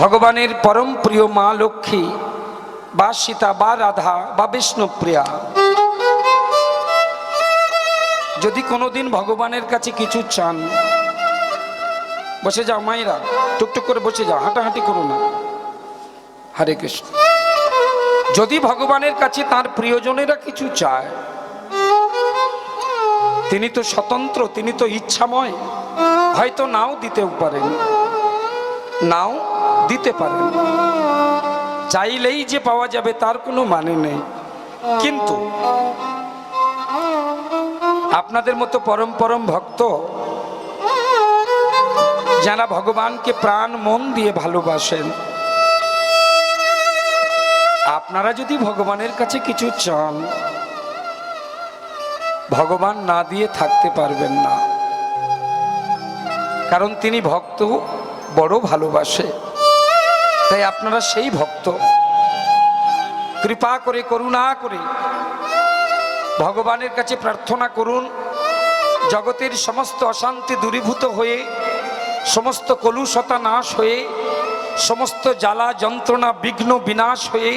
ভগবানের পরম প্রিয় মা লক্ষ্মী বা সীতা বা রাধা বা বিষ্ণুপ্রিয়া যদি কোনোদিন ভগবানের কাছে কিছু চান, বসে যাও মায়েরা, টুকটুক করে বসে যাও, হাঁটাহাঁটি করো না। হরে কৃষ্ণ। যদি ভগবানের কাছে তার প্রিয়জনেরা কিছু চায়, তিনি তো স্বতন্ত্র, তিনি তো ইচ্ছাময়, হয়তো নাও দিতেও পারেন, নাও দিতে পারেন, চাইলেই যে পাওয়া যাবে তার কোনো মানে নেই। কিন্তু আপনাদের মতো পরম পরম ভক্ত যারা ভগবানকে প্রাণ মন দিয়ে ভালোবাসেন, আপনারা যদি ভগবানের কাছে কিছু চান, ভগবান না দিয়ে থাকতে পারবেন না, কারণ তিনি ভক্ত বড় ভালোবাসে। তাই আপনারা সেই ভক্ত, কৃপা করে করুণা করে ভগবানের কাছে প্রার্থনা করুন, জগতের সমস্ত অশান্তি দূরীভূত হয়ে, সমস্ত কলুষতা নাশ হয়ে, সমস্ত জ্বালা যন্ত্রণা বিঘ্ন বিনাশ হয়ে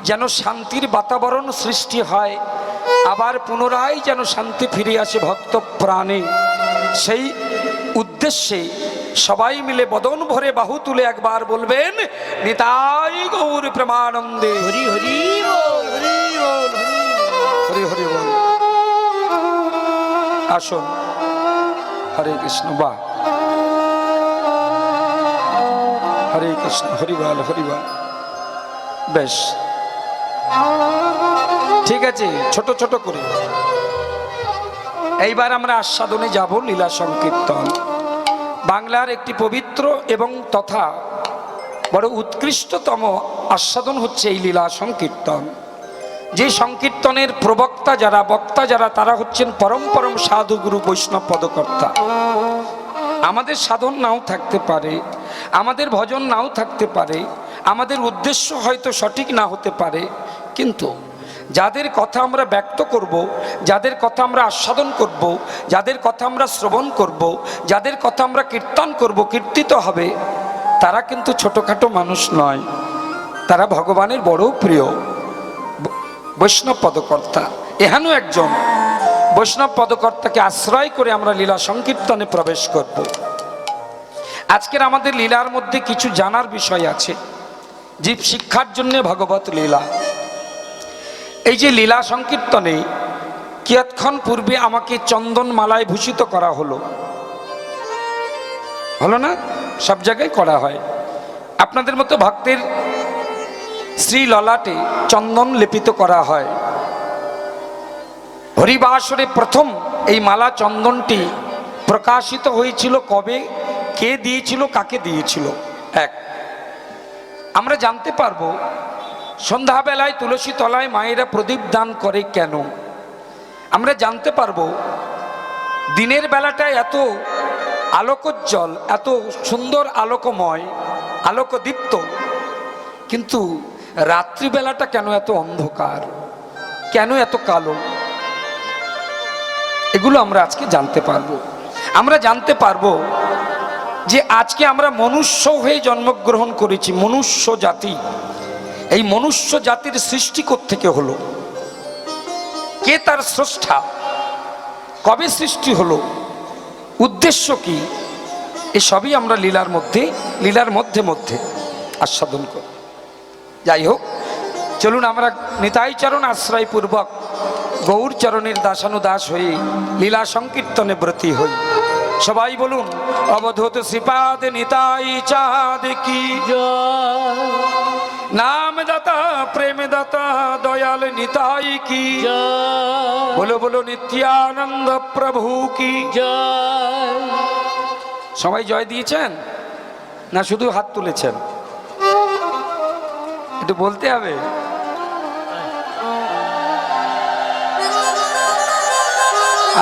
যেন শান্তির বাতাবরণ সৃষ্টি হয়, আবার পুনরায় যেন শান্তি ফিরে আসে ভক্ত প্রাণে। সেই উদ্দেশ্যে সবাই মিলে বদন ভরে বাহু তুলে একবার বলবেন, নিতাই গৌর প্রেমানন্দে হরি হরি বল, হরি বল, হরি হরি বল। আসুন। হরে কৃষ্ণ। বাহ, হরে কৃষ্ণ, হরি বল, হরি বল। বেশ, ঠিক আছে, ছোট ছোট করে এইবার আমরা আস্বাদনে যাব লীলা সংকীর্তন। বাংলার একটি পবিত্র এবং তথা বড় উৎকৃষ্টতম আস্বাদন হচ্ছে এই লীলা সংকীর্তন। যে সংকীর্তনের প্রবক্তা যারা, বক্তা যারা, তারা হচ্ছেন পরম পরম সাধুগুরু বৈষ্ণব পদকর্তা। আমাদের সাধন নাও থাকতে পারে, আমাদের ভজন নাও থাকতে পারে, আমাদের উদ্দেশ্য হয়তো সঠিক না হতে পারে, কিন্তু যাদের কথা আমরা ব্যক্ত করব, যাদের কথা আমরা আস্বাদন করব, যাদের কথা আমরা শ্রবণ করব, যাদের কথা আমরা কীর্তন করব, কীর্তিত হবে, তারা কিন্তু ছোটোখাটো মানুষ নয়, তারা ভগবানের বড় প্রিয় বৈষ্ণব পদকর্তা। এখানেও একজন বৈষ্ণব পদকর্তাকে আশ্রয় করে আমরা লীলা সংকীর্তনে প্রবেশ করব। আজকের আমাদের লীলার মধ্যে কিছু জানার বিষয় আছে। জীব শিক্ষার জন্য ভগবত লীলা। এই যে লীলা সংকীর্তনে কিয়ৎক্ষণ পূর্বে আমাকে চন্দন মালায় ভূষিত করা হলো, হলো না? সব জায়গায় করা হয়। আপনাদের মতো ভক্তের শ্রী ললাটে চন্দন লেপিত করা হয়। হরিবাসরে প্রথম এই মালা চন্দনটি প্রকাশিত হয়েছিল কবে, কে দিয়েছিল, কাকে দিয়েছিল? এক, আমরা জানতে পারবো সন্ধ্যাবেলায় তুলসী তলায় মায়েরা প্রদীপ দান করে কেন। আমরা জানতে পারবো দিনের বেলাটায় এত আলোকোজ্জ্বল, এত সুন্দর আলোকময়, আলোকদীপ্ত, কিন্তু রাত্রিবেলাটা কেন এত অন্ধকার, কেন এত কালো? এগুলো আমরা আজকে জানতে পারবো। আমরা জানতে পারবো যে আজকে আমরা মনুষ্য হয়ে জন্মগ্রহণ করেছি, মনুষ্য জাতি। এই মনুষ্য জাতির সৃষ্টি কোত্থেকে হলো, কে তার স্রষ্টা, কবে সৃষ্টি হলো, উদ্দেশ্য কি, এসবই আমরা লীলার মধ্যে মধ্যে আস্বাদন করি। যাই হোক, চলুন আমরা নিতাই চরণ আশ্রয় পূর্বক গৌর চরণের দাসানুদাস হয়ে লীলা সংকীর্তনে ব্রতী হই। সবাই বলুন, অবধূত শ্রীপাদ নিতাই চাঁদ কি জয়, নাম দাতা প্রেম দাতা দয়াল নিতাই কি জয়, বলো বলো নিত্যানন্দ প্রভু কি জয়। সবাই জয় দিয়েছেন না শুধু হাত তুলেছেন? একটু বলতে হবে।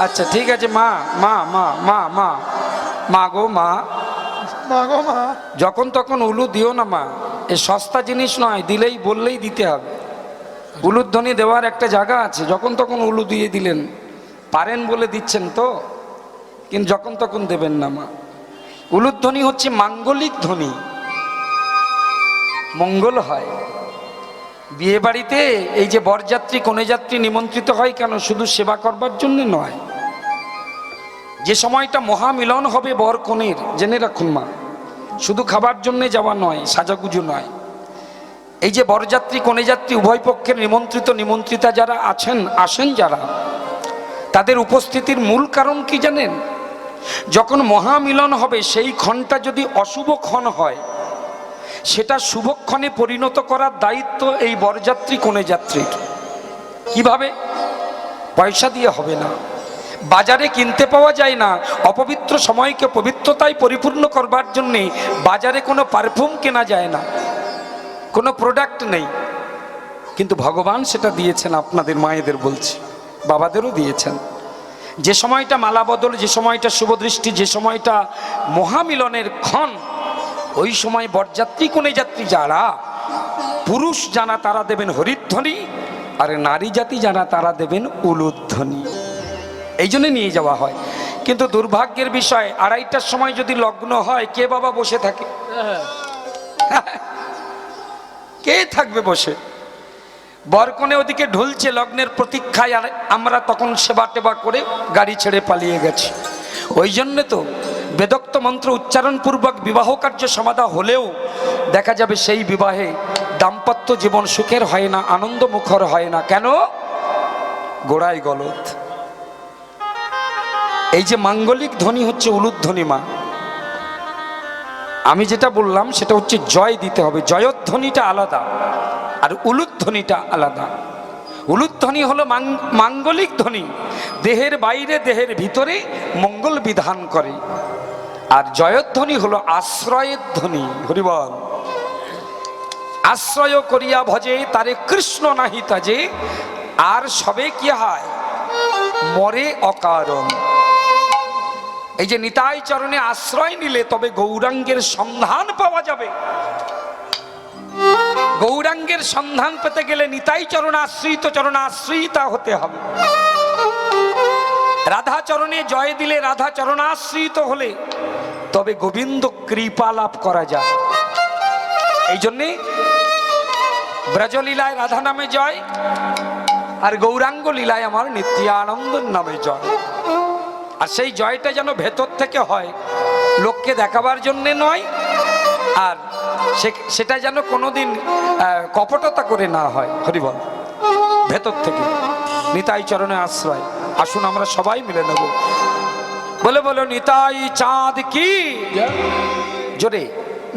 আচ্ছা ঠিক আছে। মা মা মা মা মা মা গো মা, যখন তখন উলু দিও না মা, এ সস্তা জিনিস নয়, দিলেই বললেই দিতে হবে। উলুধ্বনি দেওয়ার একটা জায়গা আছে, যখন তখন উলু দিয়ে দিলেন পারেন বলে দিচ্ছেন তো, কিন্তু যখন তখন দেবেন না মা। উলুধ্বনি হচ্ছে মাঙ্গলিক ধ্বনি, মঙ্গল হয়। বিয়ে বাড়িতে এই যে বরযাত্রী কনেযাত্রী নিমন্ত্রিত হয় কেন? শুধু সেবা করবার জন্য নয়, যে সময়টা মহামিলন হবে বর কনের, জেনে রাখুন মা, শুধু খাবার জন্য যাওয়া নয়, সাজাগুজু নয়। এই যে বরযাত্রী কনেযাত্রী উভয় পক্ষের নিমন্ত্রিত নিমন্ত্রিতা যারা আসেন যারা, তাদের উপস্থিতির মূল কারণ কি জানেন? যখন মহামিলন হবে সেই ক্ষণটা যদি অশুভ ক্ষণ হয়, সেটা শুভক্ষণে পরিণত করার দায়িত্ব এই বরযাত্রী কনেযাত্রীর। কিভাবে? পয়সা দিয়ে হবে না, বাজারে কিনতে পাওয়া যায় না। অপবিত্র সময়কে পবিত্রতায় পরিপূর্ণ করবার জন্যে বাজারে কোনো পারফিউম কেনা যায় না, কোনো প্রোডাক্ট নেই, কিন্তু ভগবান সেটা দিয়েছেন। আপনাদের মায়েদের বলছি, বাবাদেরও দিয়েছেন। যে সময়টা মালা বদল, যে সময়টা শুভদৃষ্টি, যে সময়টা মহামিলনের ক্ষণ, ওই সময় বরযাত্রী কনেযাত্রী যারা পুরুষ জানা তারা দেবেন হরিধ্বনি, আর নারী জাতি জানা তারা দেবেন উলুধ্বনি। এই জন্য নিয়ে যাওয়া হয়। কিন্তু দুর্ভাগ্যের বিষয়, 2:30টার সময় যদি লগ্ন হয়, কে বাবা বসে থাকে? কে থাকবে বসে? বরকনে ওদিকে ঢুলছে লগ্নের প্রতীক্ষায়, আর আমরা তখন সেবা টেবা করে গাড়ি ছেড়ে পালিয়ে গেছি। ওই জন্য তো বেদোক্ত মন্ত্র উচ্চারণপূর্বক বিবাহ কার্য সমাধা হলেও দেখা যাবে সেই বিবাহে দাম্পত্য জীবন সুখের হয় না, আনন্দ মুখর হয় না। কেন? গোড়ায় গলদ। এই যে মাঙ্গলিক ধ্বনি হচ্ছে উলুধ্বনি মা। আমি যেটা বললাম সেটা হচ্ছে জয় দিতে হবে। জয়ধ্বনিটা আলাদা আর উলুধ্বনিটা আলাদা। উলুধ্বনি হলো মাঙ্গলিক ধ্বনি, দেহের বাইরে দেহের ভিতরে মঙ্গল বিধান করে। আর জয়ধ্বনি হলো আশ্রয়ের ধ্বনি। হরিবল। আশ্রয় করিয়া ভজে তারে কৃষ্ণ নাহি তাজে, আর সবে কি হয়? মরে অকারণ। এই যে নিতাই চরণে আশ্রয় নিলে তবে গৌরাঙ্গের সন্ধান পাওয়া যাবে। গৌরাঙ্গের সন্ধান পেতে গেলে নিতাই চরণাশ্রিতা হতে হবে। রাধা চরণে জয় দিলে, রাধা চরণাশ্রিত হলে তবে গোবিন্দ কৃপা লাভ করা যায়। এই জন্যে ব্রজলীলায় রাধা নামে জয়, আর গৌরাঙ্গ লীলায় আমার নিত্যানন্দের নামে জয়। আর সেই জয়টা যেন ভেতর থেকে হয়, লোককে দেখাবার জন্যে নয়, আর সেটা যেন কোনোদিন কপটতা করে না হয়। হরিবল। ভেতর থেকে নিতাই চরণে আশ্রয়। আসুন আমরা সবাই মিলে নেব। বলে বলো নিতাই চাঁদ কি, জোরে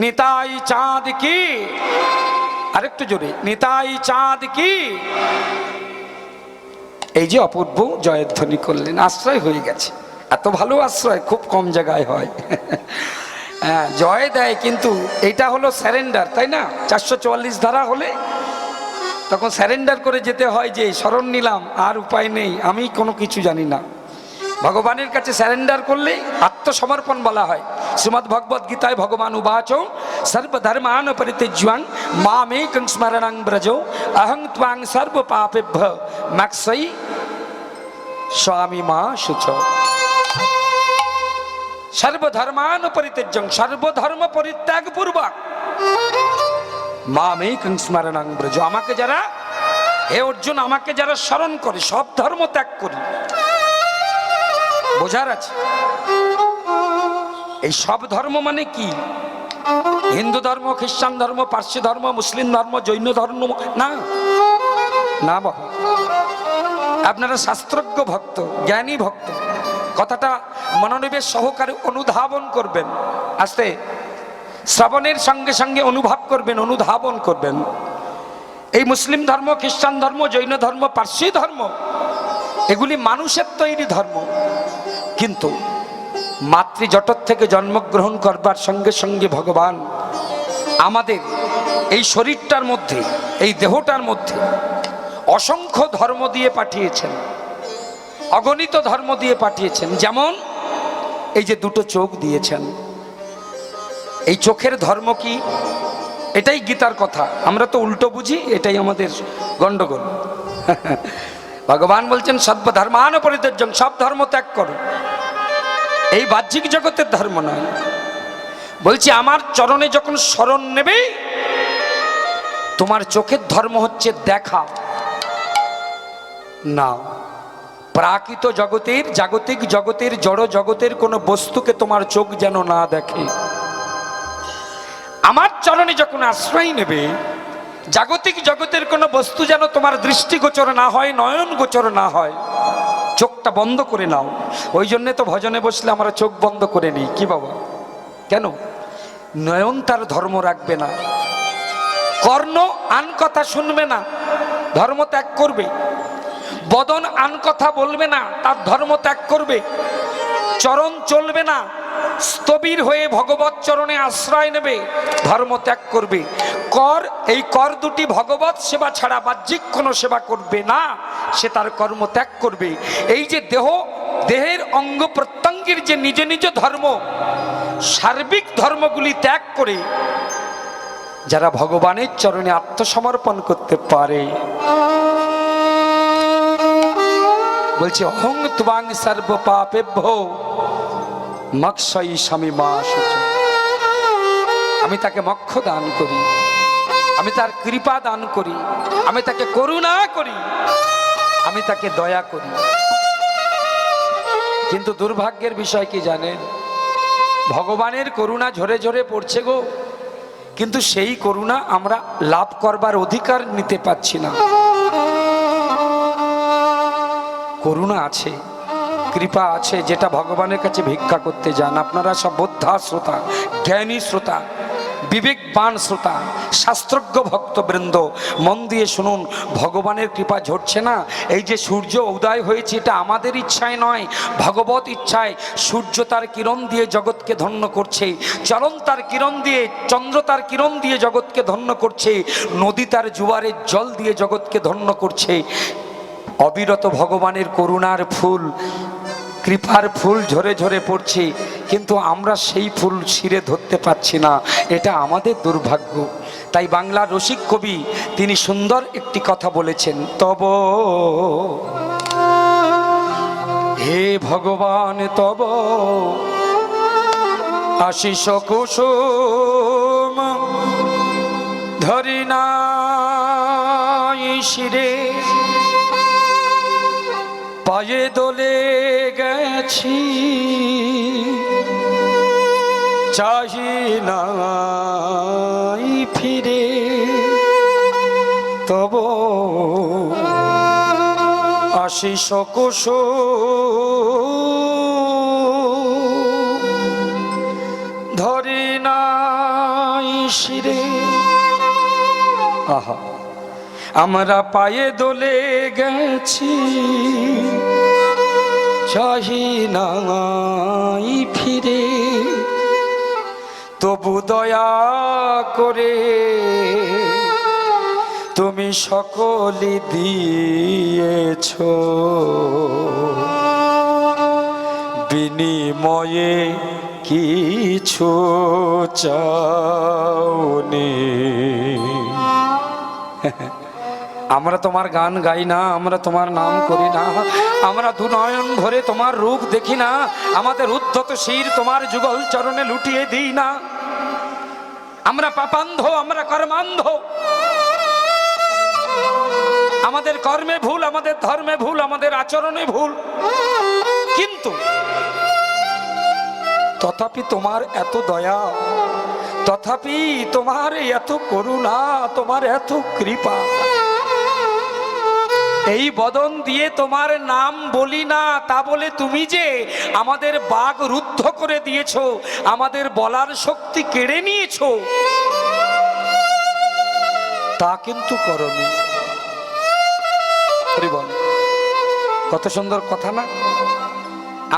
নিতাই চাঁদ কি, আরেকটু জোরে নিতাই চাঁদ কি। এই যে অপূর্ব জয়ধ্বনি করলেন, আশ্রয় হয়ে গেছে। এত ভালো আশ্রয় খুব কম জায়গায় হয়। হ্যাঁ, জয় দেয়, কিন্তু এটা হলো স্যারেন্ডার, তাই না? 444 ধারা হলে তখন স্যারেন্ডার করে যেতে হয়, যে শরণ নিলাম, আর উপায় নেই, আমি কোনো কিছু জানি না। ভগবানের কাছে স্যারেন্ডার করলে আত্মসমর্পণ বলা হয়। শ্রীমদ্ ভগবদ গীতায় ভগবান উবাচ সর্বধর্মান পরিত্যজ্যাং মামেকং স্মরণং ব্রজ অহং ত্বাং সর্ব পাপেভ্য মোক্ষয়ি স্বামী মা শুচ। সর্বধর্মান পরিত্যজ্যাং, সর্বধর্ম পরিত্যাগ পূর্বক মামেকং স্মরণং ব্রজ, আমাকে যারা, হে অর্জুন, আমাকে যারা স্মরণ করে, সব ধর্ম ত্যাগ করি। বোঝার আছে এই সব ধর্ম মানে কি? হিন্দু ধর্ম, খ্রিস্টান ধর্ম, পার্সি ধর্ম, মুসলিম ধর্ম, জৈন ধর্ম না, না বাবা। আপনারা শাস্ত্রজ্ঞ ভক্ত, জ্ঞানী ভক্ত, কথাটা মনোনিবেশ সহকারে অনুধাবন করবেন। আস্তে শ্রবণের সঙ্গে সঙ্গে অনুভব করবেন, অনুধাবন করবেন। এই মুসলিম ধর্ম, খ্রিস্টান ধর্ম, জৈন ধর্ম, পার্সি ধর্ম, এগুলি মানুষের তৈরি ধর্ম। কিন্তু মাতৃজঠর থেকে জন্মগ্রহণ করবার সঙ্গে সঙ্গে ভগবান আমাদের এই শরীরটার মধ্যে, এই দেহটার মধ্যে অসংখ্য ধর্ম দিয়ে পাঠিয়েছেন, অগণিত ধর্ম দিয়ে পাঠিয়েছেন। যেমন এই যে দুটো চোখ দিয়েছেন, এই চোখের ধর্ম কি? এটাই গীতার কথা। আমরা তো উল্টো বুঝি, এটাই আমাদের গন্ডগোল। ভগবান বলছেন সর্বধর্মান পরিত্যাজ্যং, সব ধর্ম ত্যাগ করো। এই বাহ্যিক জগতের ধর্ম নয়, বলছি আমার চরণে যখন শরণ নেবে, তোমার চোখের ধর্ম হচ্ছে দেখা না। প্রাকৃত জগতের, জাগতিক জগতের, জড় জগতের কোনো বস্তুকে তোমার চোখ যেন না দেখে। আমার চরণে যখন আশ্রয় নেবে, জাগতিক জগতের কোনো বস্তু যেন তোমার দৃষ্টিগোচর না হয়, নয়ন গোচর না হয়। চোখটা বন্ধ করে নাও। ওই জন্যে তো ভজনে বসলে আমরা চোখ বন্ধ করে নিই। কি বাবা, কেন? নয়ন তার ধর্ম রাখবে না, কর্ণ আন কথা শুনবে না, ধর্ম ত্যাগ করবে। বদন আন কথা বলবে না, তার ধর্ম ত্যাগ করবে। চরণ চলবে না, স্থবির হয়ে ভগবত চরণে আশ্রয় নেবে, ধর্ম ত্যাগ করবে। কর, এই কর দুটি ভগবত সেবা ছাড়া বাহ্যিক কোনো সেবা করবে না, সে তার কর্ম ত্যাগ করবে। এই যে দেহ, দেহের অঙ্গ প্রত্যঙ্গের যে নিজ নিজ ধর্ম, সার্বিক ধর্মগুলি ত্যাগ করে যারা ভগবানের চরণে আত্মসমর্পণ করতে পারে, বলছে অহং ত্বাং সর্ব পাপেভ্যো মক্ষয়ী শামিমাশুচ। আমি তাকে মোক্ষ দান করি, আমি তার কৃপা দান করি, আমি তাকে করুণা করি, আমি তাকে দয়া করি। কিন্তু দুর্ভাগ্যের বিষয় কি জানেন? ভগবানের করুণা ঝরে ঝরে পড়ছে গো, কিন্তু সেই করুণা আমরা লাভ করবার অধিকার নিতে পারছি না। করুণা আছে, কৃপা আছে, যেটা ভগবানের কাছে ভিক্ষা করতে যান। আপনারা সব বোদ্ধা শ্রোতা, জ্ঞানী শ্রোতা, বিবেকবান শ্রোতা, শাস্ত্রজ্ঞ ভক্তবৃন্দ, মন দিয়ে শুনুন। ভগবানের কৃপা ঝরছে না। এই যে সূর্য উদয় হয়েছে, এটা আমাদের ইচ্ছায় নয়, ভগবত ইচ্ছায়। সূর্য তার কিরণ দিয়ে জগৎকে ধন্য করছে, চরণ তার কিরণ দিয়ে, চন্দ্র তার কিরণ দিয়ে জগৎকে ধন্য করছে, নদী তার জোয়ারের জল দিয়ে জগৎকে ধন্য করছে। অবিরত ভগবানের করুণার ফুল, কৃপার ফুল ঝরে ঝরে পড়ছে, কিন্তু আমরা সেই ফুল শিরে ধরতে পারছি না। এটা আমাদের দুর্ভাগ্য। তাই বাংলার রসিক কবি তিনি সুন্দর একটি কথা বলেছেন, তব হে ভগবান তব আশিস কুসুম ধরি নাই শিরে, পায়ে দোলে গেছি চাহি নাই ফিরে, তব আশিস কুসুম ধরি নাই শিরে। আহা, আমরা পায়ে দোলে গেছি চাহি নাই ফিরে, তবু দয়া করে তুমি সকলে দিয়েছ, বিনিময়ে কিছু চাওনি। আমরা তোমার গান গাই না, আমরা তোমার নাম করি না, আমরা দুনয়ন ভরে তোমার রূপ দেখি না, আমাদের উদ্ধত শির তোমার যুগল চরণে লুটিয়ে দিই না। আমরা পাপান্ধ, আমরা কর্মান্ধ, আমাদের কর্মে ভুল, আমাদের ধর্মে ভুল, আমাদের আচরণে ভুল, কিন্তু তথাপি তোমার এত দয়া, তথাপি তোমার এত করুণা, তোমার এত কৃপা। এই বদন দিয়ে তোমার নাম বলি না, তা বলে তুমি যে আমাদের বাগ রুদ্ধ করে দিয়েছো, আমাদের বলার শক্তি কেড়ে নিয়েছো, তা কিন্তু করনি। কত সুন্দর কথা না?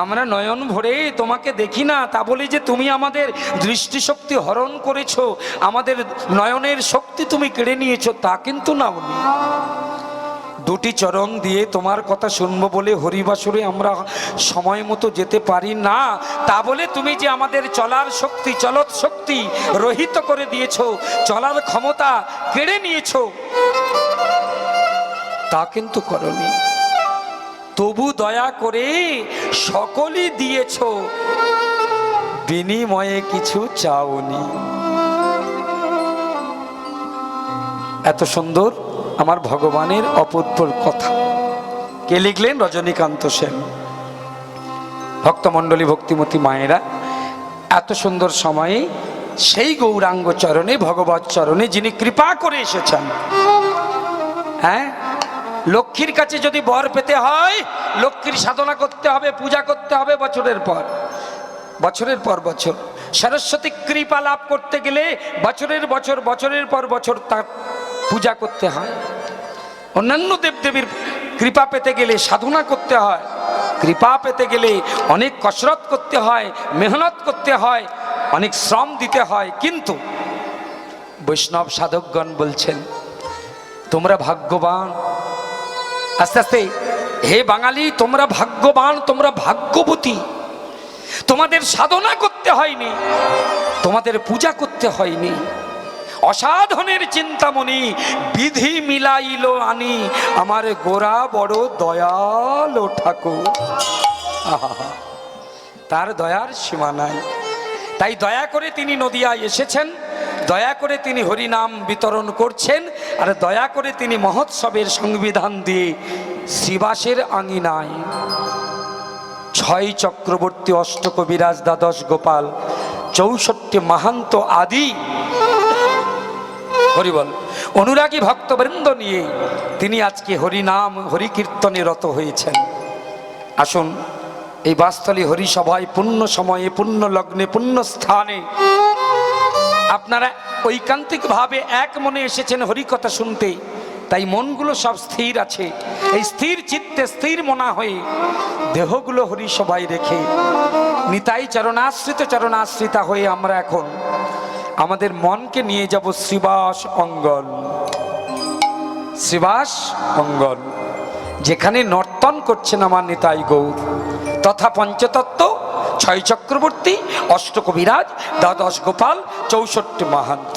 আমরা নয়ন ভরে তোমাকে দেখি না, তা বলি যে তুমি আমাদের দৃষ্টিশক্তি হরণ করেছো, আমাদের নয়নের শক্তি তুমি কেড়ে নিয়েছো, তা কিন্তু নাওনি। দুটি চরণ দিয়ে তোমার কথা শুনবো বলে হরিবাসরে আমরা সময় মতো যেতে পারি না, তা বলে তুমি যে আমাদের চলার শক্তি, চলত শক্তি রহিত করে দিয়েছো, চলার ক্ষমতা কেড়ে নিয়েছো, তা কিন্তু করনি। তবু দয়া করে সকলই দিয়েছ, বিনিময়ে কিছু চাওনি। এত সুন্দর আমার ভগবানের অপূর্ব কথা। কে লিখলেন? রজনীকান্ত সেন। ভক্তমণ্ডলী, ভক্তিমতী মায়েরা, এত সুন্দর সময়ে সেই গৌরাঙ্গ চরণে, ভগবত চরণে যিনি কৃপা করে এসেছেন। হ্যাঁ, লক্ষ্মীর কাছে যদি বর পেতে হয়, লক্ষ্মীর সাধনা করতে হবে, পূজা করতে হবে বছরের পর বছর। সরস্বতী কৃপা লাভ করতে গেলে বছরের পর বছর তার পূজা করতে হয়। অন্যান্য দেবদেবীর কৃপা পেতে গেলে সাধনা করতে হয়, কৃপা পেতে গেলে অনেক কসরত করতে হয়, মেহনত করতে হয়, অনেক শ্রম দিতে হয়। কিন্তু বৈষ্ণব সাধকগণ বলছেন, তোমরা ভাগ্যবান। আস্তে আস্তে, হে বাঙালি, তোমরা ভাগ্যবান, তোমরা ভাগ্যবতী। তোমাদের সাধনা করতে হয়নি, তোমাদের পূজা করতে হয়নি। অসাধনের চিন্তামণি বিধি মিলাইল আনি, আমার গোরা বড় দয়ালো ঠাকুর। তার দয়ার সীমা নাই। তাই দয়া করে তিনি নদিয়ায় এসেছেন, দয়া করে তিনি হরিনাম বিতরণ করছেন, আর দয়া করে তিনি মহোৎসবের সংবিধান দিয়ে শ্রীবাসের আঙিনায় ৬ চক্রবর্তী, অষ্টকবিরাজ, দ্বাদশ গোপাল, ৬৪ মাহান্ত আদি হরিবল অনুরাগী ভক্তবৃন্দ নিয়ে তিনি আজকে হরিনাম হরিকীর্তনে রত হয়েছেন। আসুন, এই বাসস্থলী হরিসভায় পূর্ণ সময়ে, পূর্ণ লগ্নে, পূর্ণ স্থানে আপনারা ঐকান্তিকভাবে এক মনে এসেছেন হরিকথা শুনতে। তাই মনগুলো সব স্থির আছে। এই স্থির চিত্তে, স্থির মনা হয়ে দেহগুলো হরিসভায় রেখে নিতাই চরণাশ্রিতা হয়ে আমরা এখন আমাদের মনকে নিয়ে যাব শ্রীবাস অঙ্গন, যেখানে নর্তন করছেন আমার নিতাই গৌর তথা পঞ্চতত্ত্ব, ৬ চক্রবর্তী, অষ্টকবিরাজ, দ্বাদশ গোপাল, ৬৪ মাহান্ত।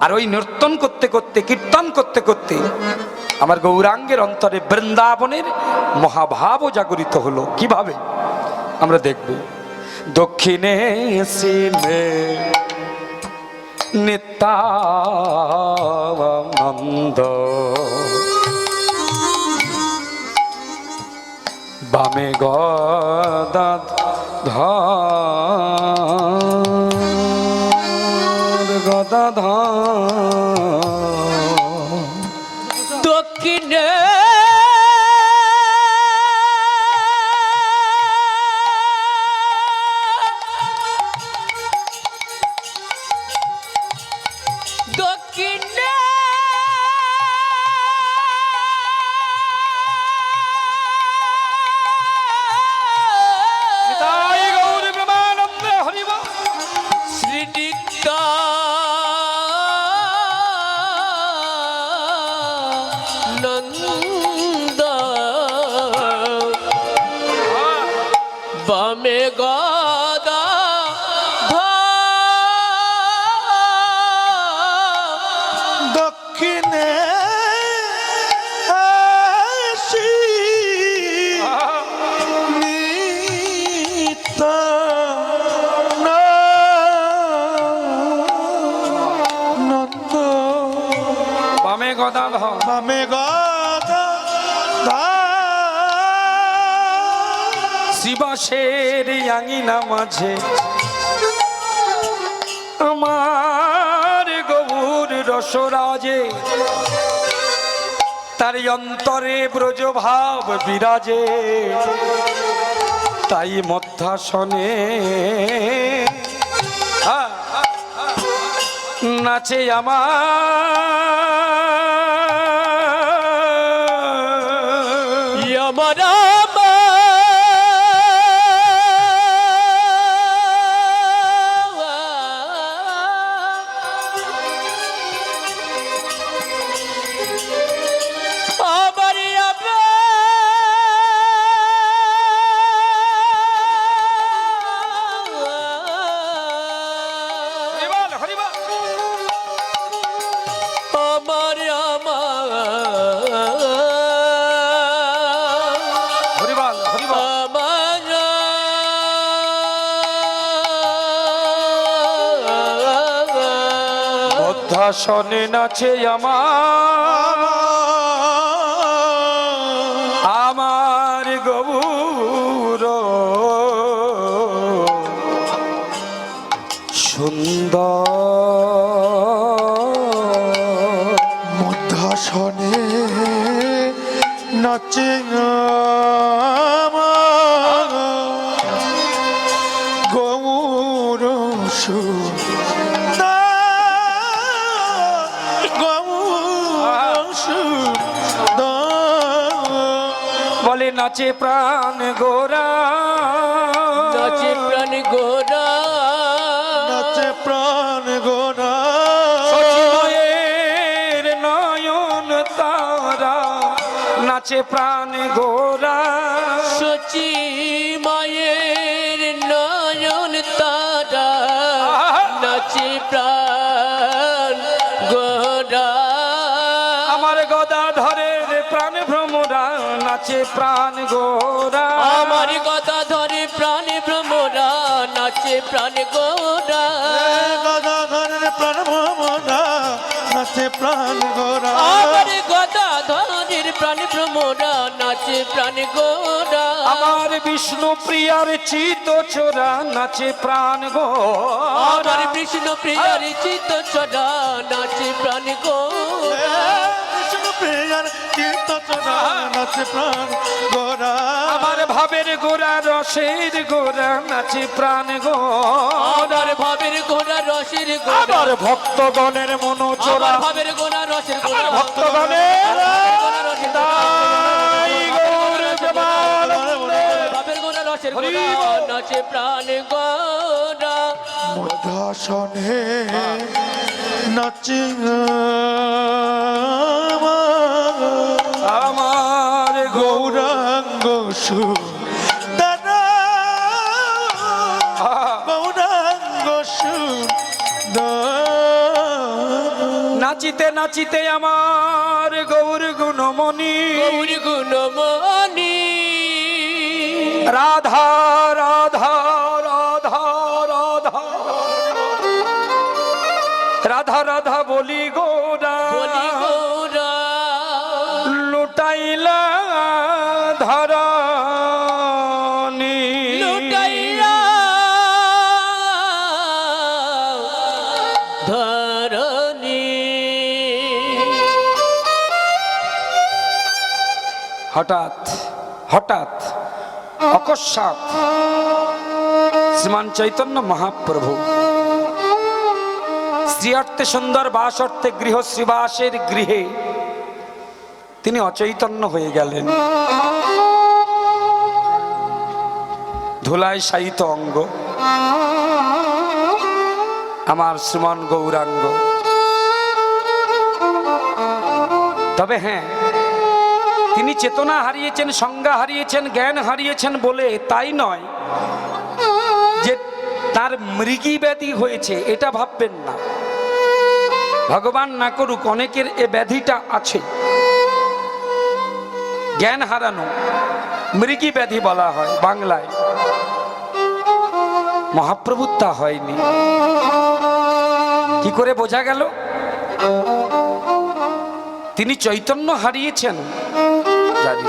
আর ওই নর্তন করতে করতে, কীর্তন করতে করতে আমার গৌরাঙ্গের অন্তরে বৃন্দাবনের মহাভাবও জাগরিত হলো। কিভাবে আমরা দেখব। দক্ষিণে সিনে নিত্যানন্দ, বামে গদাধর দক্ষিণে বামে গদা দক্ষিণে বামে গদাধর, বামে গদাধর, শ্রীবাসের আঙিনা মাঝে আমার গৌর রসরাজে, তার অন্তরে ব্রজভাব বিরাজে। তাই মধ্যাসনে নাচে আমার আমার মধ্যাসনে নাচে আমার গৌর সুন্দর। মধ্যাসনে নাচে গৌর বলে নাচে প্রাণ গোরা, নাচে প্রাণ গোরা, নাচে প্রাণ গোরা, সচিমায়ের নয়ন তারা নাচে প্রাণ গোরা, সচি মায়ের নয়ন তারা নাচে প্রাণ গোরা। আমার গদা ধরে প্রাণ ভ্রমরা নাচে প্রাণ গোরা, আমার কথা ধরে প্রাণ ভ্রমরা নাচে প্রাণ গোরা, গদাধরের প্রাণ ভ্রমরা নাচে প্রাণ গোরা, আমার কথা ধরে প্রাণ ভ্রমরা নাচে প্রাণ গোরা, আমার বিষ্ণু প্রিয়ার চিত চোরা নাচে প্রাণ গোরা, আমার বিষ্ণু প্রিয়ার চিত ছড়া নাচে প্রাণ গোরা, বিষ্ণু প্রিয়ার চিত্ত চোরা নাচে প্রাণ গোরা, আমার ভাবের গোরা রসের গোরা নাচে প্রাণ গোরা, আমার ভাবের গোরা রসের গোরা, আমার ভক্তগণের মন চোরা, আমার ভাবের গোরা রসের গোরা, ভক্তগণের তাই গৌর জমানন্দে ভাবের গোরা রসের গোরা নাচে প্রাণ গোরা। মধ্যাসনে নাচে আমার গৌরাঙ্গ সুন্দর, গৌরাঙ্গ সুন্দর, নাচিতে নাচিতে আমার গৌর গুণমণি গৌরী গুণমণি রাধা রাধা রাধা রাধা রাধা রাধা বলি গোরা বলি গোরা, লুটাইলা ধরানি লুটাইয়া ধরণী। হঠাৎ হঠাৎ অকস্মাৎ শ্রীমান চৈতন্য মহাপ্রভু শ্রী অর্থে সুন্দর বাস অর্থে গৃহ শ্রীবাসের গৃহে তিনি অচৈতন্য হয়ে গেলেন। ধুলায় শায়িত অঙ্গ আমার শ্রীমান গৌরাঙ্গ। তবে হ্যাঁ, তিনি চেতনা হারিয়েছেন, সংজ্ঞা হারিয়েছেন, জ্ঞান হারিয়েছেন বলে তাই নয় যে তার মৃগী ব্যাধি হয়েছে, এটা ভাববেন না। ভগবান না করুক, অনেকের এ ব্যাধিটা আছে, জ্ঞান হারানো, মৃগী ব্যাধি বলা হয় বাংলায়। মহাপ্রভুর তা হয়নি। কি করে বোঝা গেল? তিনি চৈতন্য হারিয়েছেন জানি,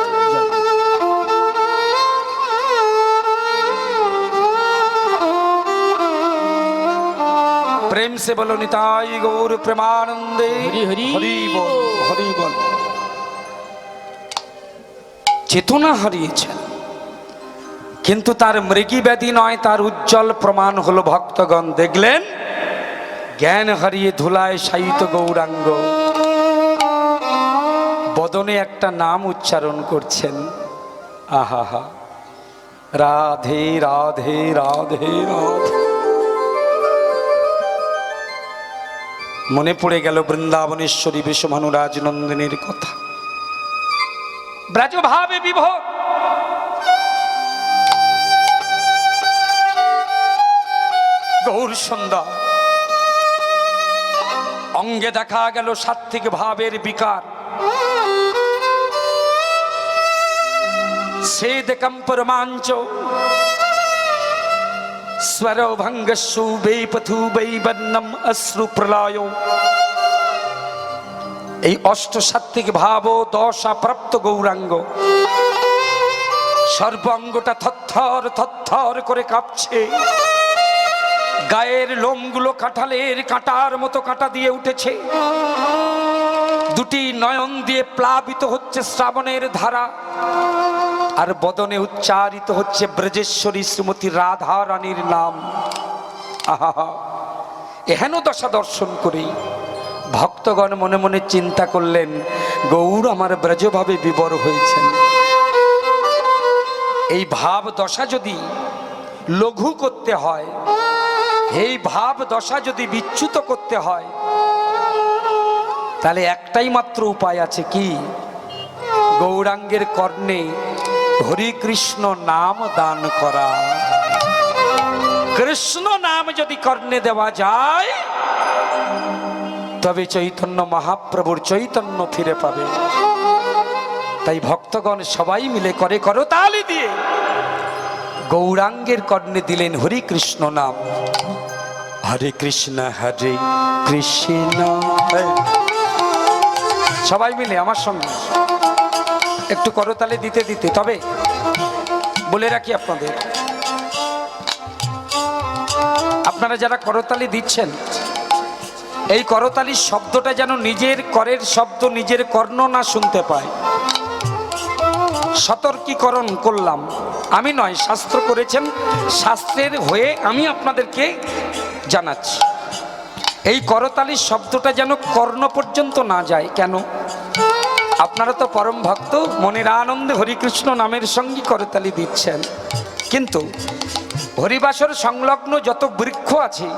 प्रेम से बोलो निताई गौर प्रेमानंदे हरि हरि हरि बोल हरि बोल। চেতনা হারিয়েছেন, কিন্তু তার মৃগী ব্যাধি নয়, তার উজ্জ্বল প্রমাণ হলো ভক্তগণ দেখলেন জ্ঞান হারিয়ে ধুলায় শায়িত গৌরাঙ্গ বদনে একটা নাম উচ্চারণ করছেন, আহা রাধে রাধে রাধে রাধে। মনে পড়ে গেল বৃন্দাবনেশ্বরী বিষমানুরাজ নন্দিনীর কথা। ব্রজভাবে বিভোর, গৌর সুন্দর, অঙ্গে দেখা গেল সাত্ত্বিক ভাবের বিকার। সেদকম্প রোমাঞ্চ स्वरो भंगस्सु बेपथु बैबन्नम अश्रु प्रलयो এই অষ্টসাত্ত্বিক ভাব ও দশা প্রাপ্ত গৌরাঙ্গ সর্বাঙ্গটা থরথর থরথর করে কাঁপছে, গায়ের লোমগুলো কাঁঠালের কাঁটার মতো কাঁটা দিয়ে উঠেছে, দুটি নয়ন দিয়ে প্লাবিত হচ্ছে শ্রাবণের ধারা, আর বদনে উচ্চারিত হচ্ছে ব্রজেশ্বরী শ্রীমতী রাধা রানীর নাম। আহা, এহেন দশা দর্শন করি ভক্তগণ মনে মনে চিন্তা করলেন, গৌর আমার ব্রজভাবে বিবর হয়েছেন। এই ভাব দশা যদি লঘু করতে হয়, এই ভাব দশা যদি বিচ্যুত করতে হয়, তাহলে একটাই মাত্র উপায় আছে, কি? গৌরাঙ্গের কর্ণে হরি কৃষ্ণ নাম দান করা। কৃষ্ণ নাম যদি কর্ণে দেওয়া যায়, তবে চৈতন্য মহাপ্রভুর চৈতন্য ফিরে পাবে। তাই ভক্তগণ সবাই মিলে করে করতালি দিয়ে গৌরাঙ্গের কর্ণে দিলেন হরি কৃষ্ণ নাম। হরে কৃষ্ণ সবাই মিলে আমার সঙ্গে একটু করতালি দিতে দিতে। তবে বলে রাখি আপনাদের, আপনারা যারা করতালি দিচ্ছেন, এই করতালির শব্দটা যেন নিজের করের শব্দ, নিজের কর্ণ না শুনতে পায়। সতর্কীকরণ করলাম, আমি নয়, শাস্ত্র করেছেন, শাস্ত্রের হয়ে আমি আপনাদেরকে জানাচ্ছি। এই করতালির শব্দটা যেন কর্ণ পর্যন্ত না যায়। কেন? আপনারা তো পরম ভক্ত, মনের আনন্দে হরিকৃষ্ণ নামের সঙ্গে করতালি দিচ্ছেন, কিন্তু হরিবাসর সংলগ্ন যত বৃক্ষ আছে,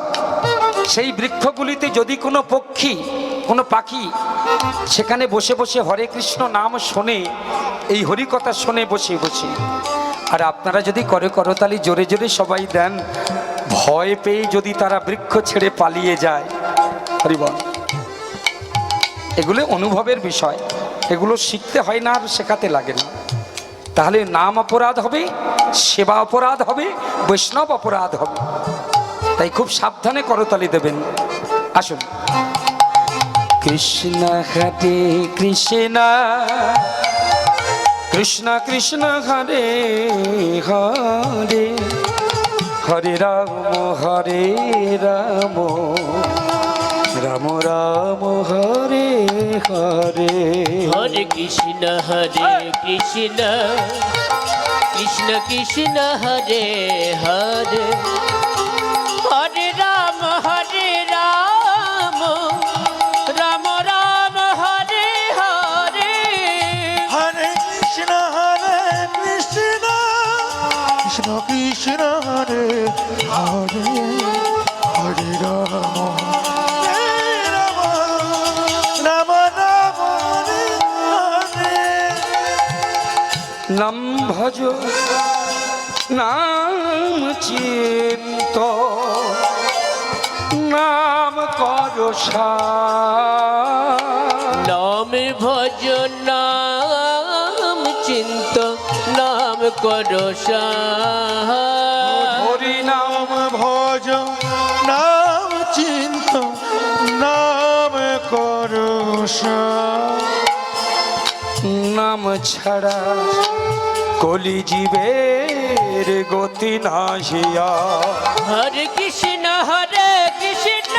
সেই বৃক্ষগুলিতে যদি কোনো পক্ষী, কোনো পাখি সেখানে বসে বসে হরে কৃষ্ণ নাম শোনে, এই হরিকথা শোনে বসে বসে, আর আপনারা যদি করে করতালি জোরে জোরে সবাই দেন, ভয় পেয়ে যদি তারা বৃক্ষ ছেড়ে পালিয়ে যায়, হরিবল। এগুলো অনুভবের বিষয়, এগুলো শিখতে হয় না আর শেখাতে লাগে না। তাহলে নাম অপরাধ হবে, সেবা অপরাধ হবে, বৈষ্ণব অপরাধ হবে। তাই খুব সাবধানে করতালি দেবেন। আসুন। কৃষ্ণ হরে কৃষ্ণ, কৃষ্ণ কৃষ্ণ হরে হরে, হরে রাম হরে রাম, রাম রাম হরে হরে। হরে কৃষ্ণ কৃষ্ণ, কৃষ্ণ কৃষ্ণ হরে হরে, হরে রাম রাম রাম হরে হরে। হরে কৃষ্ণ কৃষ্ণ, কৃষ্ণ কৃষ্ণ হরে হরে, হরে রাম রাম, রাম রাম হরে হরে। নাম ভজ নাম চিন্ত, নাম করো নাম ভজ নাম চিন্ত, নাম করো হরি নাম নাম ভজ নাম চিন্ত, নাম করো নাম ছাড়া কলি জীবের গতি নাহিয়া। হরে কৃষ্ণ কৃষ্ণ,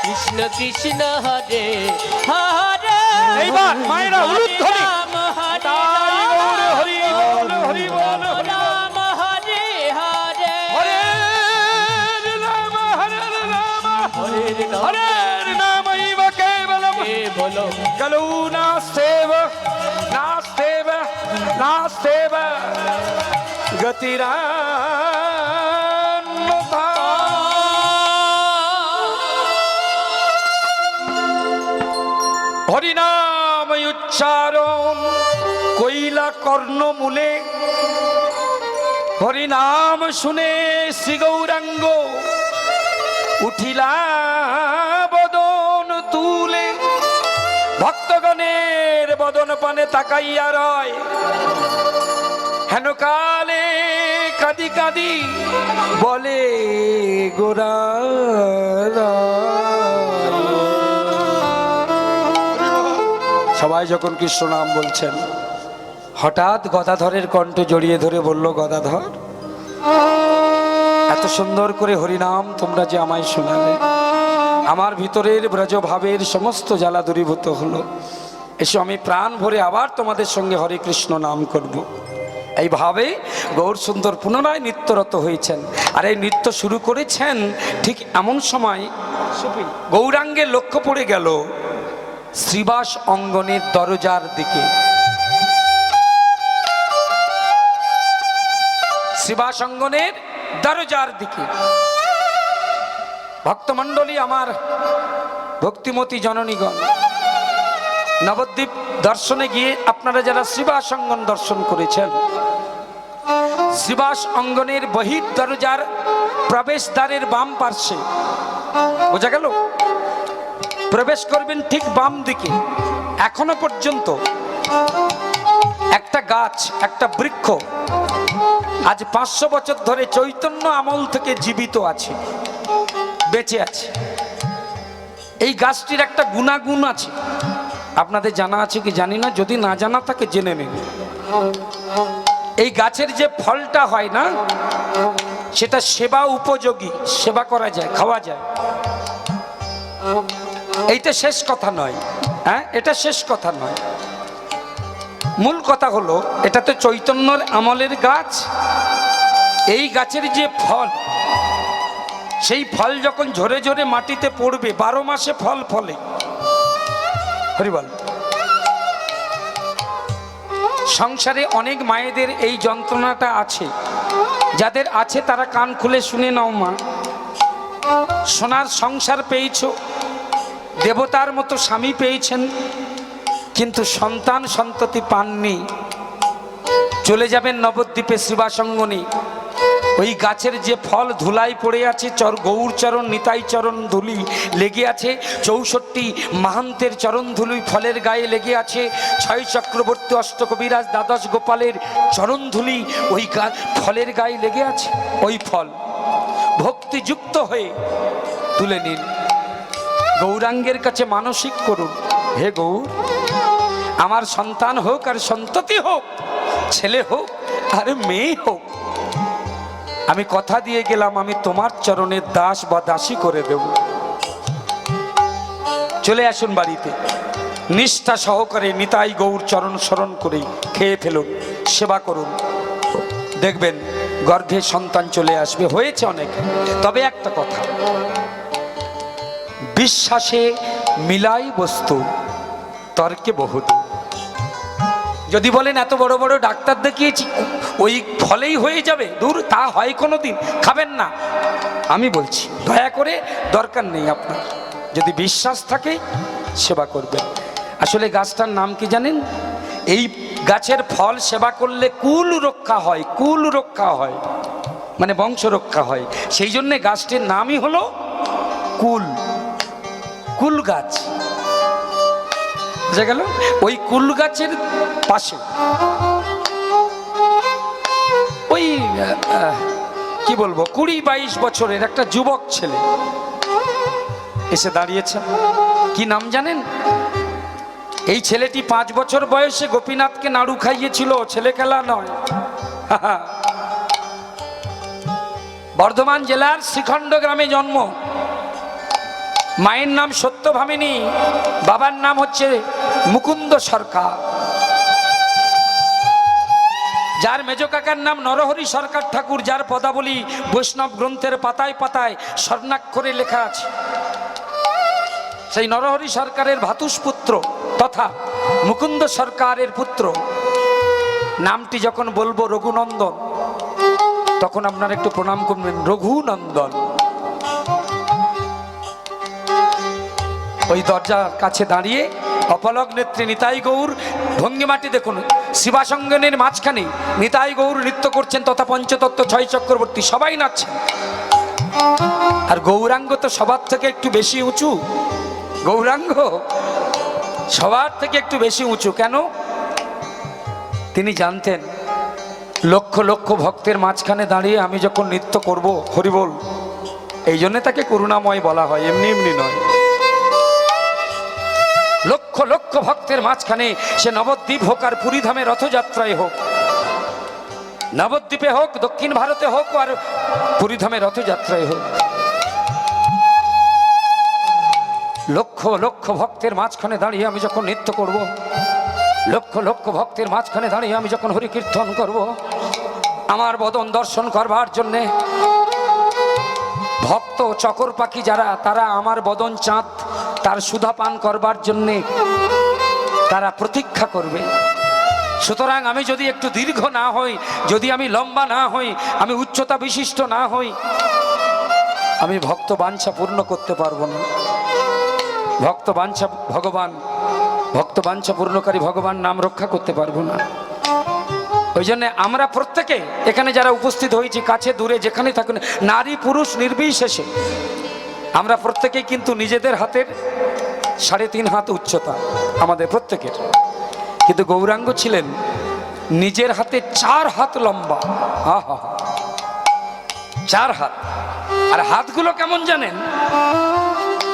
কৃষ্ণ কৃষ্ণ হরে হরে। এইবার মায়েরা উলুধ্বনি। রাম হরে হরি বল হরি বল, রাম হরে হরে, হরে রাম হরে রাম, হরে রাম হরে নামৈব কেবলম বলো কলৌ নাস্তেব নাস্তেব নাস্তেব গতিরান্যথা। হরিনাম উচ্চারণ কইলা কর্ণমূলে, হরিনাম শুনে শ্রী গৌরাঙ্গ উঠিলা বদন তুলে। ভক্তগণের বদন পানে তাকাইয়া রয়, হেন কালে কাঁদি কাঁদি বলে গোরা সবাই যখন কৃষ্ণ নাম বলছেন, হঠাৎ গদাধরের কণ্ঠ জড়িয়ে ধরে বলল, গদাধর, এত সুন্দর করে হরিনাম তোমরা যে আমায় শোনালে, আমার ভিতরের ব্রজভাবের সমস্ত জ্বালা দূরীভূত হলো। এসে আমি প্রাণ ভরে আবার তোমাদের সঙ্গে হরে কৃষ্ণ নাম করব। এইভাবে গৌর সুন্দর পুনরায় নৃত্যরত হয়েছেন। আর এই নৃত্য শুরু করেছেন ঠিক এমন সময় গৌরাঙ্গের লক্ষ্য পড়ে গেল শ্রীবাস অঙ্গনের দরজার দিকে। শ্রীবাস অঙ্গনের দরজার দিকে ভক্তমণ্ডলী, আমার ভক্তিমতী জননীগণ, নবদ্বীপ দর্শনে গিয়ে আপনারা যারা শ্রীবাস অঙ্গন দর্শন করেছেন, শ্রীবাস অঙ্গনের বহির দরজার প্রবেশদ্বারের বাম পার্শ্বে, বোঝা গেল, প্রবেশ করবেন ঠিক বাম দিকে। এখনো পর্যন্ত একটা গাছ, একটা বৃক্ষ আজ 500 বছর ধরে চৈতন্য আমল থেকে জীবিত আছে, বেঁচে আছে। এই গাছটির একটা গুণাগুণ আছে, আপনাদের জানা আছে কি জানি না, যদি না জানা থাকে জেনে নিন। এই গাছের যে ফলটা হয় না, সেটা সেবা উপযোগী, সেবা করা যায়, খাওয়া যায়। এইটা শেষ কথা নয়, হ্যাঁ, এটা শেষ কথা নয়। মূল কথা হলো, এটা তো চৈতন্যর আমলের গাছ। এই গাছের যে ফল, সেই ফল যখন ঝরে ঝরে মাটিতে পড়বে, 12 মাসে ফল ফলে। হরিবল। সংসারে অনেক মায়েদের এই যন্ত্রণাটা আছে, যাদের আছে তারা কান খুলে শুনে নাও মা। সোনার সংসার পেয়েছো, দেবতার মতো স্বামী পেয়েছেন, কিন্তু সন্তান সন্ততি পাননি। চলে যাবেন নবদ্বীপে শ্রীবাসঙ্গনে, ওই গাছের যে ফল ধুলাই পড়ে আছে, গৌর চরণ নিতাই চরণ ধুলি লেগে আছে, 64 মাহান্তের চরণ ধুলি ফলের গায়ে লেগে আছে, 6 চক্রবর্তী অষ্টকবিরাজ দ্বাদশ গোপালের চরণ ধুলি ওই ফলের গায়ে লেগে আছে। ওই ফল ভক্তিযুক্ত হয়ে তুলে নিন, গৌরাঙ্গের কাছে মানসিক করুন, হে গৌর, আমার সন্তান হোক আর সন্ততি হোক, ছেলে হোক আর মেয়ে হোক, আমি কথা দিয়ে গেলাম আমি তোমার চরণের দাস বা দাসী করে দেব। চলে আসুন বাড়িতে, নিষ্ঠা সহকারে নিতাই গৌর চরণ স্মরণ করে খেয়ে ফেলুন, সেবা করুন, দেখবেন গর্ভে সন্তান চলে আসবে। হয়েছে অনেক। তবে একটা কথা, বিশ্বাসে মিলাই বস্তু, তর্কে বহুদূর। যদি বলেন এত বড় বড় ডাক্তার দেখিয়েছি, ওই ফলেই হয়ে যাবে, দূর, তা হয় কোনো দিন, খাবেন না। আমি বলছি দয়া করে, দরকার নেই আপনার, যদি বিশ্বাস থাকে সেবা করবেন। আসলে গাছটার নাম কি জানেন? এই গাছের ফল সেবা করলে কুল রক্ষা হয়, কুল রক্ষা হয়, মানে বংশ রক্ষা হয়। সেই জন্যে গাছটির নামই হলো কুল, কুল গাছ। বুঝা গেল? ওই কুল গাছের পাশে ওই কি বলবো 20-22 বছরের একটা যুবক ছেলে এসে দাঁড়িয়েছে। কি নাম জানেন? এই ছেলেটি 5 বছর বয়সে গোপীনাথকে নাড়ু খাইয়েছিল, ছেলে খেলা নয়। বর্ধমান জেলার শ্রীখণ্ড গ্রামে জন্ম। মায়ের নাম সত্যভামিনী, বাবার নাম হচ্ছে মুকুন্দ সরকার। যার মেজ কাকার নাম নরহরি সরকার ঠাকুর, যার পদাবলী বৈষ্ণব গ্রন্থের পাতায় পাতায় স্বর্ণাক্ষরে লেখা আছে। সেই নরহরি সরকারের ভাতুষপুত্র তথা মুকুন্দ সরকারের পুত্র। নামটি যখন বলবো রঘুনন্দন, তখন আপনারা একটু প্রণাম করবেন, রঘুনন্দন। ওই দরজার কাছে দাঁড়িয়ে অপলক নেত্রী নিতাই গৌর ভঙ্গিমাটি দেখুন, শিবাসঙ্গনের মাঝখানে নিতাই গৌর নৃত্য করছেন, তথা পঞ্চতত্ত্ব 6 চক্রবর্তী সবাই নাচছেন। আর গৌরাঙ্গ তো সবার থেকে একটু বেশি উঁচু, গৌরাঙ্গ সবার থেকে একটু বেশি উঁচু। কেন? তিনি জানতেন লক্ষ লক্ষ ভক্তের মাঝখানে দাঁড়িয়ে আমি যখন নৃত্য করব, হরিবোল, এই জন্যে তাকে করুণাময় বলা হয়, এমনি এমনি নয়। লক্ষ লক্ষ ভক্তের মাঝখানে, সে নবদ্বীপ হোক আর পুরীধামে রথযাত্রায় হোক, নবদ্বীপে হোক, দক্ষিণ ভারতে হোক আর পুরীধামে রথযাত্রায় হোক, লক্ষ লক্ষ ভক্তের মাঝখানে দাঁড়িয়ে আমি যখন নৃত্য করব, লক্ষ লক্ষ ভক্তের মাঝখানে দাঁড়িয়ে আমি যখন হরি কীর্তন করব, আমার বদন দর্শন করবার জন্যে ভক্ত চকর পাখি যারা, তারা আমার বদন চাঁদ তার সুধা পান করবার জন্যে তারা প্রতীক্ষা করবে। সুতরাং আমি যদি একটু দীর্ঘ না হই, যদি আমি লম্বা না হই, আমি উচ্চতা বিশিষ্ট না হই, আমি ভক্ত বাঞ্ছা পূর্ণ করতে পারবো না। ভক্ত বাঞ্ছা ভগবান, ভক্ত বাঞ্ছা পূর্ণকারী ভগবান নাম রক্ষা করতে পারবো না। ওই জন্য আমরা প্রত্যেকে এখানে যারা উপস্থিত হয়েছি, কাছে দূরে যেখানে থাকুন, নারী পুরুষ নির্বিশেষে, আমরা প্রত্যেকেই কিন্তু নিজেদের হাতের 3.5 হাত উচ্চতা আমাদের প্রত্যেকের, কিন্তু গৌরাঙ্গ ছিলেন নিজের হাতে 4 হাত লম্বা। হা হা, 4 হাত। আর হাতগুলো কেমন জানেন?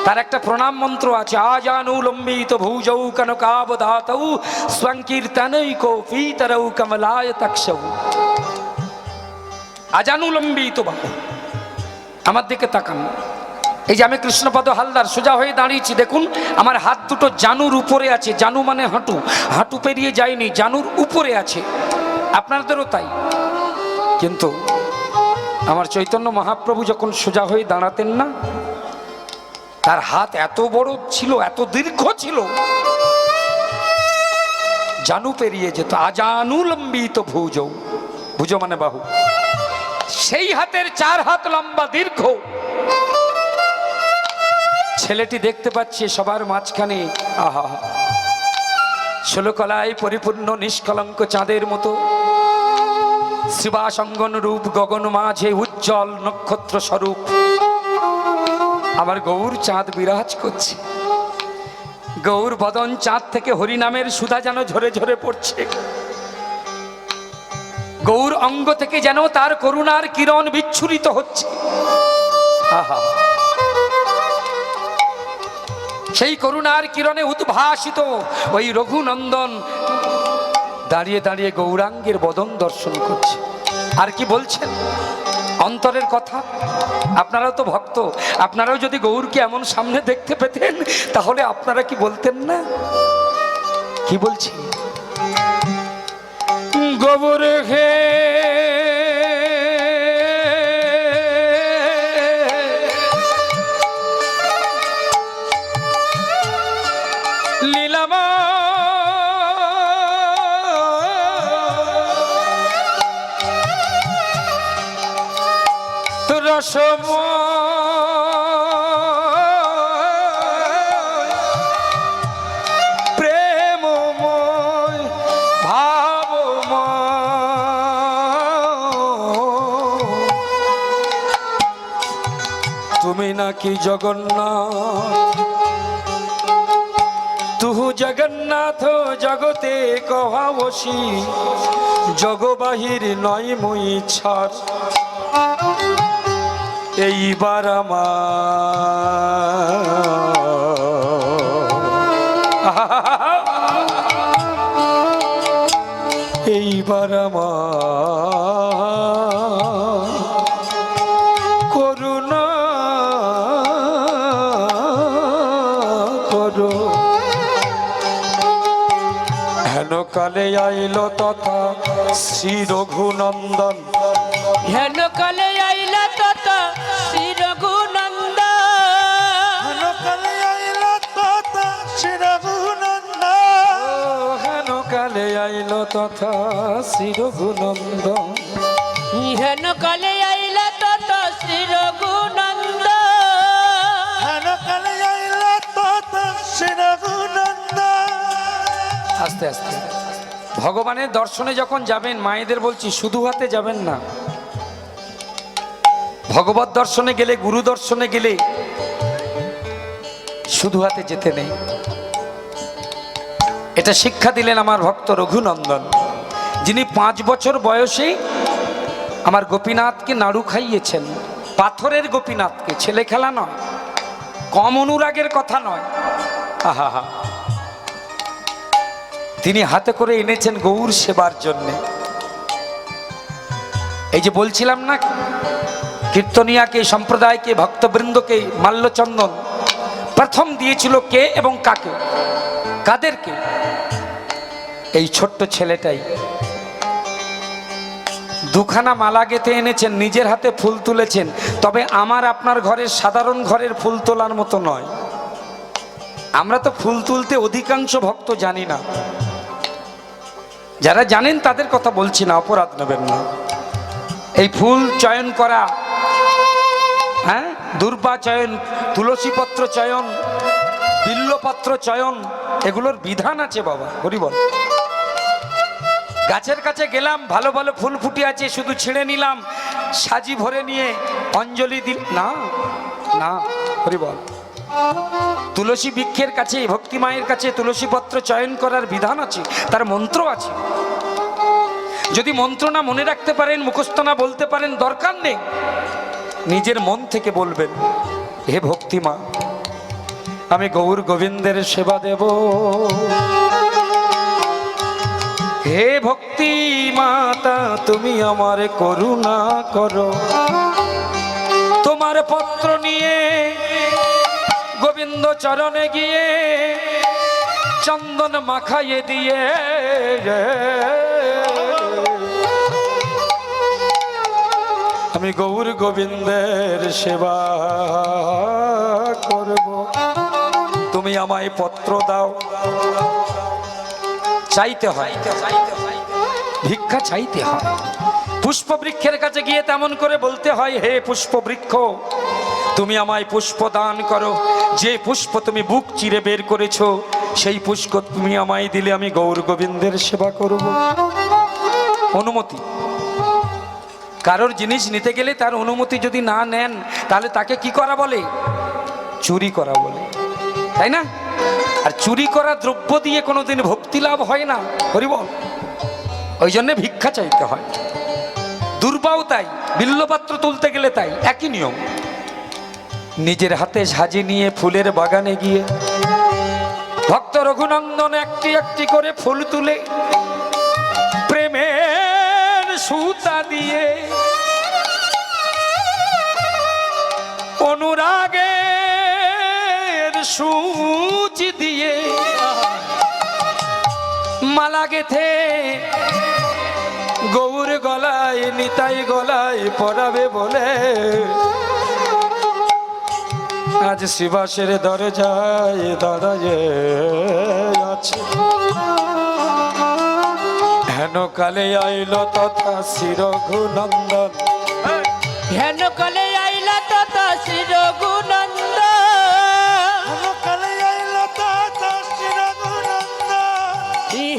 তার একটা প্রণাম মন্ত্র আছে, আজানুলম্বিত ভুজৌ কনকাবধাতৌ স্বংকীর্তনৈকো ফীতরৌ কমলায় তক্ষৌ। আজানুলম্বিত বাহু, আমার দিকে তাকান। এই যে আমি কৃষ্ণপদ হালদার সোজা হয়ে দাঁড়িয়েছি, দেখুন আমার হাত দুটো জানুর উপরে আছে। জানু মানে হাঁটু, হাঁটু পেরিয়ে যায়নি, জানুর উপরে আছে। আপনাদেরও তাই। কিন্তু আমার চৈতন্য মহাপ্রভু যখন সোজা হয়ে দাঁড়াতেন না, তার হাত এত বড় ছিল, এত দীর্ঘ ছিল, জানু পেরিয়ে যেত। আজানুলম্বিত ভুজৌ, ভুজ মানে বাহু, সেই হাতের 4 হাত লম্বা দীর্ঘ ছেলেটি দেখতে পাচ্ছি সবার মাঝখানে। আহা, 16 কলায় পরিপূর্ণ নিষ্কলঙ্ক চাঁদের মতো শিবাসঙ্গন রূপ, গগন মাঝে উজ্জ্বল নক্ষত্র স্বরূপ আমার গৌর চাঁদ বিরাজ করছে। গৌর বদন চাঁদ থেকে হরিনামের সুধা যেন ঝরে ঝরে পড়ছে। গৌর অঙ্গ থেকে যেন তার করুণার কিরণ বিচ্ছুরিত হচ্ছে। আহা, সেই করুণার কিরণে উদ্ভাসিত ওই রঘুনন্দন দাঁড়িয়ে দাঁড়িয়ে গৌরাঙ্গের বদন দর্শন করছে। আর কি বলছেন? অন্তরের কথা। আপনারাও তো ভক্ত, আপনারাও যদি গৌরকে এমন সামনে দেখতে পেতেন, তাহলে আপনারা কি বলতেন না? কি বলছি? গোবর হে লীলামা রসম প্রেমময় ভাবময়, তুমি নাকি জগন্নাথ, তুহু জগন্নাথ জগতে কহাবসি, জগবাহির নয় মই ছাড়, এইবার এইবার করুণা করো। হেন কালে আইল তথা শ্রী রঘুনন্দন, হেন কালে আইলা তথা শ্রী রঘুনন্দন, হেন কালে আইল তথা শ্রী রঘুনন্দন, হেন কালে আইল তথা শ্রী রঘুনন্দন, হেন কালে আইলা তথা শ্রী রঘুনন্দন, হেন কালে আইল তথা শ্রী রঘুনন্দন। আস্তে আস্তে ভগবানের দর্শনে যখন যাবেন, মায়েদের বলছি শুধু হাতে যাবেন না। ভগবত দর্শনে গেলে, গুরু দর্শনে গেলে শুধু হাতে যেতে নেই। এটা শিক্ষা দিলেন আমার ভক্ত রঘুনন্দন, যিনি 5 বছর বয়সেই আমার গোপীনাথকে নাড়ু খাইয়েছেন। পাথরের গোপীনাথকে, ছেলে খেলা নয়, কম অনুরাগের কথা নয়। আহা হা, তিনি হাতে করে এনেছেন গৌর সেবার জন্যে। এই যে বলছিলাম না, কীর্তনিয়াকে, সম্প্রদায়কে, ভক্তবৃন্দকে মাল্যচন্দন প্রথম দিয়েছিল কে এবং কাকে, কাদেরকে? এই ছোট্ট ছেলেটাই দুখানা মালা গেঁথে এনেছেন, নিজের হাতে ফুল তুলেছেন। তবে আমার আপনার ঘরের সাধারণ ঘরের ফুল তোলার মতো নয়। আমরা তো ফুল তুলতে অধিকাংশ ভক্ত জানি না। যারা জানেন তাদের কথা বলছি না, অপরাধ নেবেন না। এই ফুল চয়ন করা, হ্যাঁ, দুর্বা চয়ন, তুলসী পত্র চয়ন, বিল্লপত্র চয়ন, এগুলোর বিধান আছে বাবা। হরিবল। গাছের কাছে গেলাম, ভালো ভালো ফুল ফুটে আছে, শুধু ছিঁড়ে নিলাম, সাজি ভরে নিয়ে অঞ্জলি দিল না, না। হরিবল। তুলসী বৃক্ষের কাছে, ভক্তি মায়ের কাছে তুলসী পত্র চয়ন করার বিধান আছে, তার মন্ত্র আছে। যদি মন্ত্র না মনে রাখতে পারেন, মুখস্থ না বলতে পারেন, দরকার নেই, নিজের মন থেকে বলবেন, হে ভক্তি মা, আমি গৌর গোবিন্দের সেবা দেব। হে ভক্তি মাতা, তুমি আমার করুণা করো। তোমার পত্র নিয়ে গোবিন্দ চরণে গিয়ে চন্দন মাখাইয়ে দিয়ে আমি গৌর গোবিন্দের সেবা করব। তুমি আমায় পত্র দাও। চাইতে হয়, ভিক্ষা চাইতে হয়। পুষ্প বৃক্ষের কাছে গিয়ে তেমন করে বলতে হয়, হে পুষ্প বৃক্ষ, তুমি আমায় পুষ্প দান করো। যে পুষ্প তুমি বুক চিরে বের করেছো, সেই পুষ্প তুমি আমায় দিলে আমি গৌর গোবিন্দের সেবা করব। অনুমতি। কারোর জিনিস নিতে গেলে তার অনুমতি যদি না নেন, তাহলে তাকে কি করা বলে? চুরি করা বলে, তাই না? আর চুরি করা দ্রব্য দিয়ে কোনোদিন ভক্তি লাভ হয় না। হরিবল। ওই জন্য ভিক্ষা চাইতে হয়। দুর্বাও তাই, বিল্লপাত্র তুলতে গেলে তাই, একই নিয়ম। নিজের হাতে সাজি নিয়ে ফুলের বাগানে গিয়ে ভক্ত রঘুনন্দন একটি একটি করে ফুল তুলে প্রেমের সুতা দিয়ে, অনুরাগের সূচ দিয়ে মালা গেথে গৌর গলায়, নিতাই গলায় পরাবে বলে আজ শিবাসের দরজায় দাঁড়ায় আছে। হেন কালে আইল তথা শ্রী রঘুনন্দন, হেন কালে আইলা তথা শ্রী রঘুনন্দন,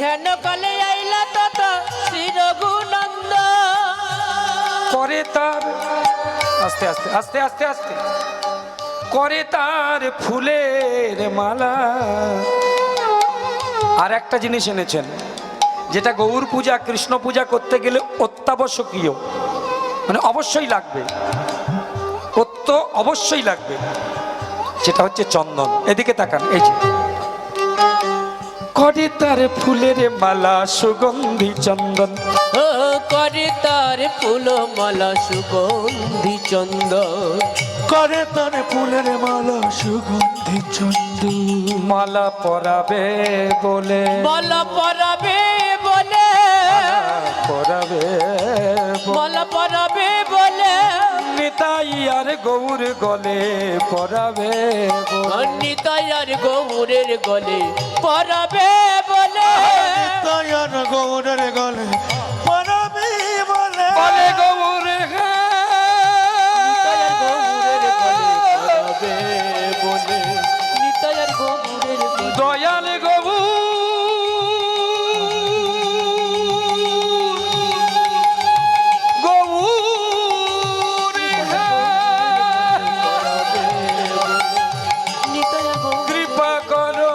হেন কালে আইলা তথা শ্রী রঘুনন্দন। করে তার আস্তে আস্তে আস্তে আস্তে আস্তে করে তার ফুলের মালা। আর একটা জিনিস এনেছেন, যেটা গৌর পূজা, কৃষ্ণ পূজা করতে গেলে অত্যাবশ্যকীয়, মানে অবশ্যই লাগবে, অবশ্যই লাগবে, সেটা হচ্ছে চন্দন। এদিকে তাকান, এই যে করে তার ফুলের মালা সুগন্ধি চন্দন, ও করে তার ফুল মালা সুগন্ধি চন্দন, করে তার ফুলের মালা সুগন্ধি চন্দন। মালা পরাবে বলে, মালা পরাবে বলে, পরাবে মালা পরাবে বলে, নিতাই আর গৌর গলে পরাবে বলে, নিতাই আর গৌরের গলে পরাবে বলে, তায়ার গৌরের গলে পরাবে বলে, বলে গৌর নিতাই আর গৌরের গলে পরাবে বলে, নিতাই আর গৌরের গলে। দয়াল গৌর কৃপা করো,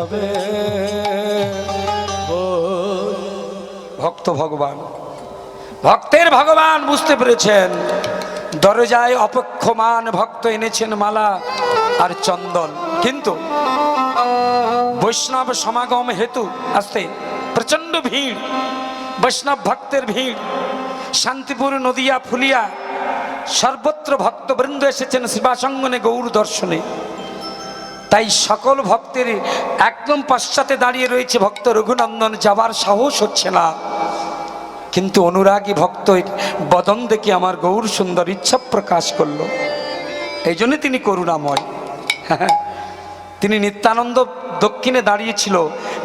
যাবে। ভক্ত ভগবান, ভক্তের ভগবান বুঝতে পেরেছেন। দরজায় অপেক্ষমান ভক্ত এনেছেন মালা আর চন্দন, কিন্তু বৈষ্ণব সমাগম হেতু আসতে প্রচন্ড ভিড়, বৈষ্ণব ভক্তের ভিড়। শান্তিপুর, নদিয়া, ফুলিয়া সর্বত্র ভক্তবৃন্দ এসেছেন শিবাসঙ্গনে গৌর দর্শনে। তাই সকল ভক্তের একদম পশ্চাতে দাঁড়িয়ে রয়েছে ভক্ত রঘুনন্দন, যাবার সাহস হচ্ছে না। কিন্তু অনুরাগী ভক্ত বদন দেখে আমার গৌর সুন্দর ইচ্ছা প্রকাশ করলো, এই জন্য তিনি করুণাময়। তিনি নিত্যানন্দ দক্ষিণে দাঁড়িয়েছিল,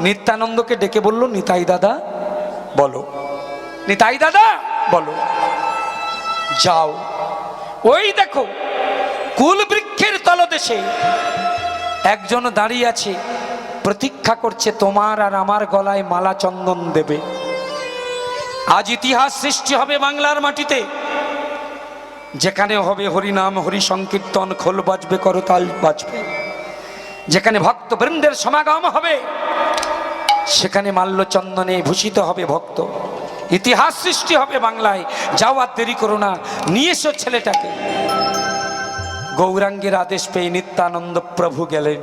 নিত্যানন্দকে ডেকে বলল, নিতাই দাদা বলো, নিতাই দাদা বলো, যাও। ওই দেখো কুল বৃক্ষের তলদেশে একজন দাঁড়িয়ে আছে, প্রতীক্ষা করছে তোমার আর আমার গলায় মালা চন্দন দেবে। আজ ইতিহাস সৃষ্টি হবে বাংলার মাটিতে, যেখানে হবে হরিনাম, হরি সংকীর্তন, খোল বাজবে, করতাল বাজবে। যেখানে ভক্তবৃন্দের সমাগম হবে, সেখানে মাল্যচন্দনে ভূষিত হবে ভক্ত। ইতিহাস সৃষ্টি হবে বাংলায়। যাও, আর দেরি করো না, নিয়ে এসো ছেলেটাকে। গৌরাঙ্গের আদেশ পেয়ে নিত্যানন্দ প্রভু গেলেন।